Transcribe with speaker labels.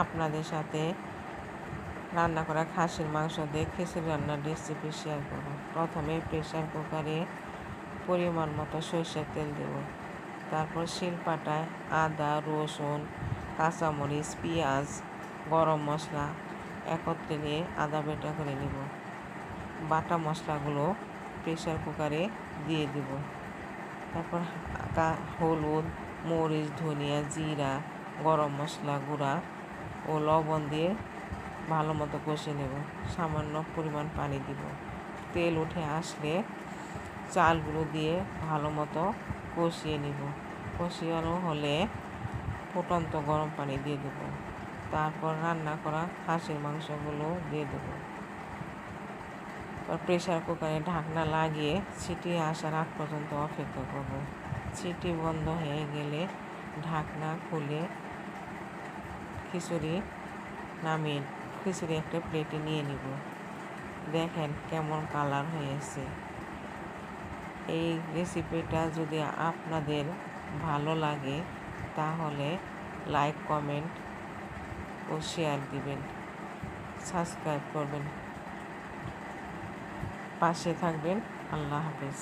Speaker 1: আপনাদের সাথে রান্না করা খাসির মাংস দিয়ে খিচুড়ি রান্নার রেসিপি শেয়ার করব। প্রথমে প্রেসার কুকারে পরিমাণ মতো সরষের তেল দেব। তারপর শিলপাটায় আদা, রসুন, কাঁচামরিচ, পেঁয়াজ, গরম মশলা একত্রে নিয়ে আদা বেটা করে নেব। বাটা মশলাগুলো প্রেসার কুকারে দিয়ে দেব। তারপর হলুদ, মরিচ, ধনিয়া, জিরা, গরম মশলা গুঁড়া ও লবণ দিয়ে ভালো মতো কষিয়ে নেব। সামান্য পরিমাণ পানি দিব। তেল উঠে আসলে চালগুলো দিয়ে ভালো মতো কষিয়ে নেব। কষিয়ানো হলে ফুটন্ত গরম পানি দিয়ে দেব। তারপর রান্না করা খাসির মাংসগুলো দিয়ে দেব। প্রেসার কুকারে ঢাকনা লাগিয়ে সিটি আসার আগ পর্যন্ত অপেক্ষা করব। সিটি বন্ধ হয়ে গেলে ঢাকনা খুলে খিচুড়ি একটা প্লেটে নিয়ে নিব। দেখেন কেমন কালার হয়েছে। এই রেসিপিটা যদি আপনাদের ভালো লাগে তাহলে লাইক, কমেন্ট ও শেয়ার দিবেন, সাবস্ক্রাইব করবেন, পাশে থাকবেন। আল্লাহ হাফেজ।